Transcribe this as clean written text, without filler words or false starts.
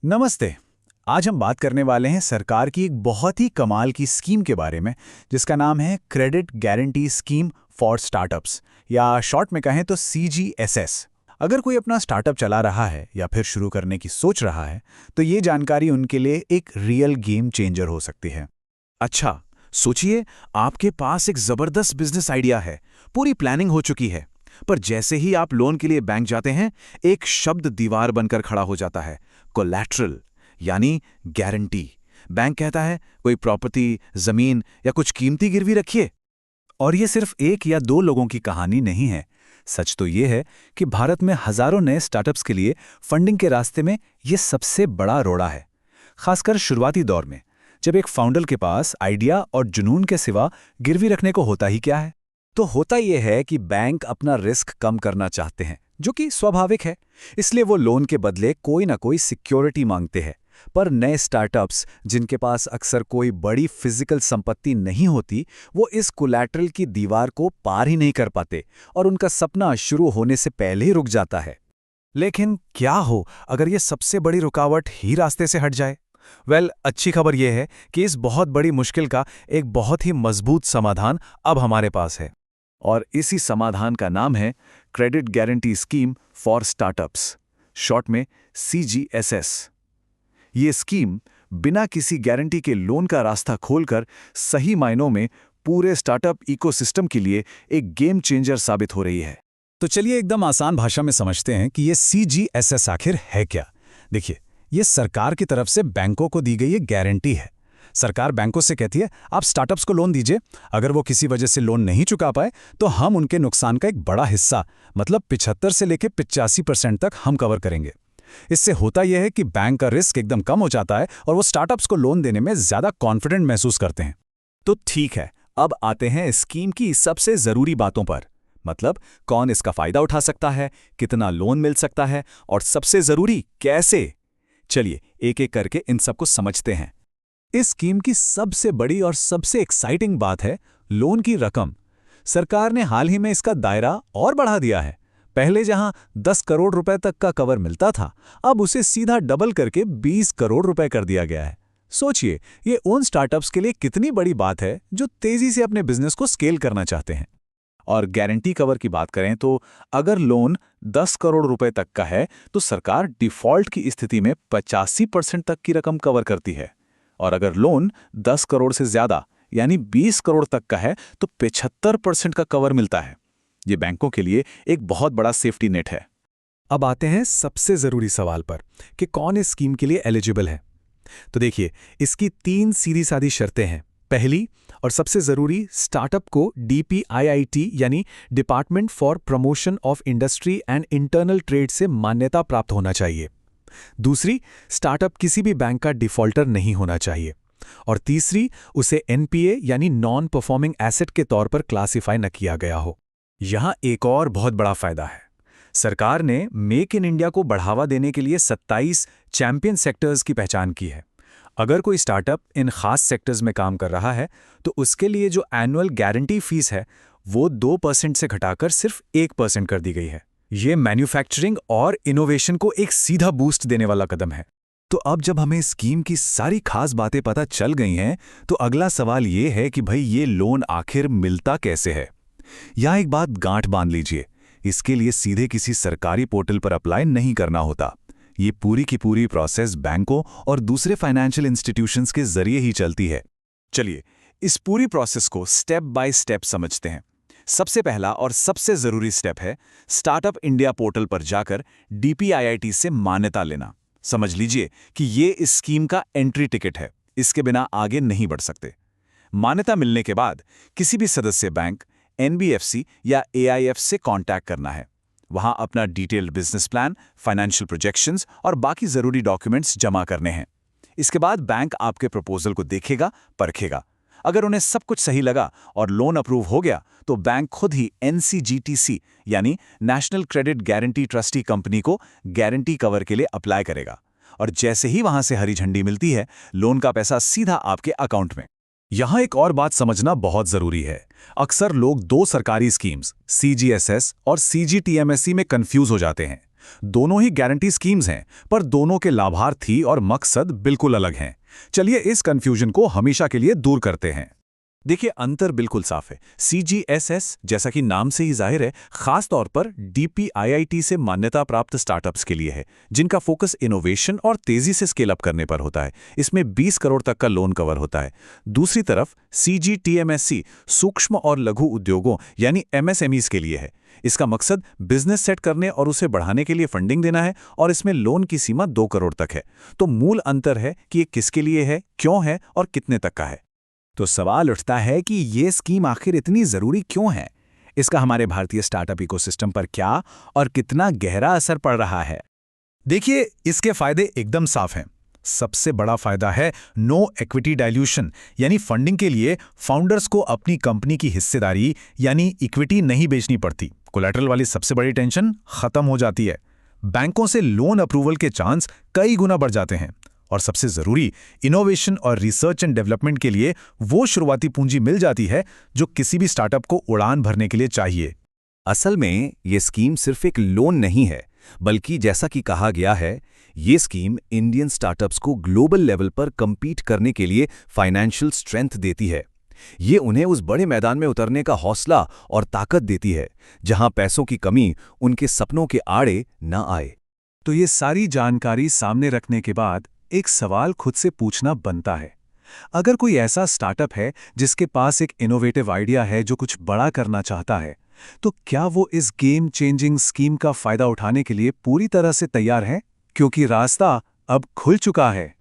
नमस्ते। आज हम बात करने वाले हैं सरकार की एक बहुत ही कमाल की स्कीम के बारे में, जिसका नाम है credit guarantee scheme for startups, या शॉर्ट में कहें तो CGSS। अगर कोई अपना स्टार्टअप चला रहा है या फिर शुरू करने की सोच रहा है, तो ये जानकारी उनके लिए एक रियल गेम चेंजर हो सकती है। अच्छा, सोचिए आपके पास एक जबरदस्त बिजनेस आइडिया है, पूरी प्लानिंग हो चुकी है, पर जैसे ही आप लोन के लिए बैंक जाते हैं, एक शब्द दीवार बनकर खड़ा हो जाता है, कोलैटरल, यानी गारंटी। बैंक कहता है कोई प्रॉपर्टी, जमीन या कुछ कीमती गिरवी रखिए। और ये सिर्फ एक या दो लोगों की कहानी नहीं है। सच तो ये है कि भारत में हजारों नए स्टार्टअप्स के लिए फंडिंग के रास्ते में ये सबसे बड़ा रोड़ा है। खासकर शुरुआती दौर में, जब एक फाउंडर के पास आइडिया और जुनून के सिवा गिरवी रखने को होता ही क्या है। तो होता यह है कि बैंक अपना रिस्क कम करना चाहते हैं, जो कि स्वाभाविक है। इसलिए वो लोन के बदले कोई ना कोई सिक्योरिटी मांगते हैं। पर नए स्टार्टअप्स, जिनके पास अक्सर कोई बड़ी फिजिकल संपत्ति नहीं होती, वो इस कोलैटरल की दीवार को पार ही नहीं कर पाते और उनका सपना शुरू होने से पहले ही रुक जाता है। लेकिन क्या हो अगर ये सबसे बड़ी रुकावट ही रास्ते से हट जाए? अच्छी खबर यह है कि इस बहुत बड़ी मुश्किल का एक बहुत ही मजबूत समाधान अब हमारे पास है। और इसी समाधान का नाम है credit guarantee scheme for startups, short में CGSS। ये स्कीम बिना किसी गारंटी के लोन का रास्ता खोलकर सही मायनों में पूरे स्टार्टअप इकोसिस्टम के लिए एक गेम चेंजर साबित हो रही है। तो चलिए एकदम आसान भाषा में समझते हैं कि ये CGSS आखिर है क्या। देखिए, ये सरकार की तरफ से बैंकों को दी गई एक गारंटी है। सरकार बैंकों से कहती है, आप स्टार्टअप्स को लोन दीजिए। अगर वो किसी वजह से लोन नहीं चुका पाए, तो हम उनके नुकसान का एक बड़ा हिस्सा, मतलब 75 से लेकर 85% तक हम कवर करेंगे। इससे होता यह है कि बैंक का रिस्क एकदम कम हो जाता है और वो स्टार्टअप्स को लोन देने में ज्यादा कॉन्फिडेंट महसूस करते हैं। तो ठीक है, अब आते हैं स्कीम की सबसे जरूरी बातों पर। मतलब कौन इसका फायदा उठा सकता है, कितना लोन मिल सकता है और सबसे जरूरी कैसे। चलिए एक एक करके इन सबको समझते हैं। इस स्कीम की सबसे बड़ी और सबसे एक्साइटिंग बात है लोन की रकम। सरकार ने हाल ही में इसका दायरा और बढ़ा दिया है। पहले जहां 10 करोड़ रुपए तक का कवर मिलता था, अब उसे सीधा डबल करके 20 करोड़ रुपए कर दिया गया है। सोचिए, ये उन स्टार्टअप्स के लिए कितनी बड़ी बात है जो तेजी से अपने बिजनेस को स्केल करना चाहते हैं। और गारंटी कवर की बात करें तो अगर लोन 10 करोड़ रुपए तक का है, तो सरकार डिफॉल्ट की स्थिति में 85% तक की रकम कवर करती है। और अगर लोन 10 करोड़ से ज्यादा यानी 20 करोड़ तक का है, तो 75% का कवर मिलता है। ये बैंकों के लिए एक बहुत बड़ा सेफ्टी नेट है। अब आते हैं सबसे जरूरी सवाल पर कि कौन इस स्कीम के लिए एलिजिबल है। तो देखिए, इसकी 3 सीधी सादी शर्तें हैं। पहली और सबसे जरूरी, स्टार्टअप को DPIIT यानी department for promotion of industry and internal trade से मान्यता प्राप्त होना चाहिए। दूसरी, स्टार्टअप किसी भी बैंक का डिफॉल्टर नहीं होना चाहिए। और तीसरी, उसे NPA यानी नॉन परफॉर्मिंग एसेट के तौर पर क्लासिफाई न किया गया हो। यहां एक और बहुत बड़ा फायदा है। सरकार ने मेक इन इंडिया को बढ़ावा देने के लिए 27 चैंपियन सेक्टर्स की पहचान की है। अगर कोई स्टार्टअप इन खास सेक्टर्स में काम कर रहा है, तो उसके लिए जो एनुअल गारंटी फीस है, वो 2% से घटाकर सिर्फ 1% कर दी गई है। ये मैन्युफैक्चरिंग और इनोवेशन को एक सीधा बूस्ट देने वाला कदम है। तो अब जब हमें स्कीम की सारी खास बातें पता चल गई हैं, तो अगला सवाल ये है कि भाई ये लोन आखिर मिलता कैसे है। यहाँ एक बात गांठ बांध लीजिए, इसके लिए सीधे किसी सरकारी पोर्टल पर अप्लाई नहीं करना होता। ये पूरी की पूरी प्रोसेस बैंकों और दूसरे फाइनेंशियल इंस्टीट्यूशंस के जरिए ही चलती है। चलिए इस पूरी प्रोसेस को स्टेप बाय स्टेप समझते हैं। सबसे पहला और सबसे जरूरी स्टेप है स्टार्टअप इंडिया पोर्टल पर जाकर DPIIT से मान्यता लेना। समझ लीजिए कि ये इस स्कीम का एंट्री टिकट है, इसके बिना आगे नहीं बढ़ सकते। मान्यता मिलने के बाद किसी भी सदस्य बैंक, NBFC या AIF से कांटेक्ट करना है। वहां अपना detailed business plan, financial projections और बाकी जरूरी डॉक्यूमेंट्स जमा करने हैं। इसके बाद बैंक आपके प्रपोजल को देखेगा, परखेगा। अगर उन्हें सब कुछ सही लगा और लोन अप्रूव हो गया, तो बैंक खुद ही NCGTC यानी national credit guarantee trustee company को गारंटी कवर के लिए अप्लाई करेगा। और जैसे ही वहां से हरी झंडी मिलती है, लोन का पैसा सीधा आपके अकाउंट में। यहां एक और बात समझना बहुत जरूरी है। अक्सर लोग दो सरकारी स्कीम्स CGSS और CGTMSE में कंफ्यूज हो जाते हैं। दोनों ही गारंटी स्कीम्स हैं, पर दोनों के लाभार्थी और मकसद बिल्कुल अलग हैं। चलिए इस कंफ्यूजन को हमेशा के लिए दूर करते हैं। देखिए, अंतर बिल्कुल साफ है। CGSS, जैसा कि नाम से ही जाहिर है, खास तौर पर DPIIT से मान्यता प्राप्त स्टार्टअप्स के लिए है, जिनका फोकस इनोवेशन और तेजी से स्केल अप करने पर होता है। इसमें 20 करोड़ तक का लोन कवर होता है। दूसरी तरफ CGTMSC सूक्ष्म और लघु उद्योगों यानी MSMEs के लिए है। इसका मकसद बिजनेस सेट करने और उसे बढ़ाने के लिए फंडिंग देना है, और इसमें लोन की सीमा 2 करोड़ तक है। तो मूल अंतर है कि ये किसके लिए है, क्यों है और कितने तक का है। तो सवाल उठता है कि ये स्कीम आखिर इतनी जरूरी क्यों है? इसका हमारे भारतीय स्टार्टअप इकोसिस्टम पर क्या और कितना गहरा असर पड़ रहा है? देखिए, इसके फायदे एकदम साफ हैं। सबसे बड़ा फायदा है नो इक्विटी डाइल्यूशन, यानी फंडिंग के लिए फाउंडर्स को अपनी कंपनी की हिस्सेदारी यानी इक्विटी नहीं बेचनी पड़ती। कोलैटरल वाली सबसे बड़ी टेंशन खत्म हो जाती है। बैंकों से लोन अप्रूवल के चांस कई गुना बढ़ जाते हैं। और सबसे जरूरी, इनोवेशन और रिसर्च एंड डेवलपमेंट के लिए वो शुरुआती पूंजी मिल जाती है जो किसी भी स्टार्टअप को उड़ान भरने के लिए चाहिए। असल में ये स्कीम सिर्फ एक लोन नहीं है, बल्कि जैसा कि कहा गया है, ये स्कीम इंडियन स्टार्टअप्स को ग्लोबल लेवल पर compete करने के लिए फाइनेंशियल स्ट्रेंथ देती है। ये उन्हें उस बड़े मैदान में उतरने का हौसला और ताकत देती है, जहां पैसों की कमी उनके सपनों के आड़े न आए। तो ये सारी जानकारी सामने रखने के बाद एक सवाल खुद से पूछना बनता है। अगर कोई ऐसा स्टार्टअप है जिसके पास एक इनोवेटिव आइडिया है, जो कुछ बड़ा करना चाहता है, तो क्या वो इस गेम चेंजिंग स्कीम का फायदा उठाने के लिए पूरी तरह से तैयार है? क्योंकि रास्ता अब खुल चुका है।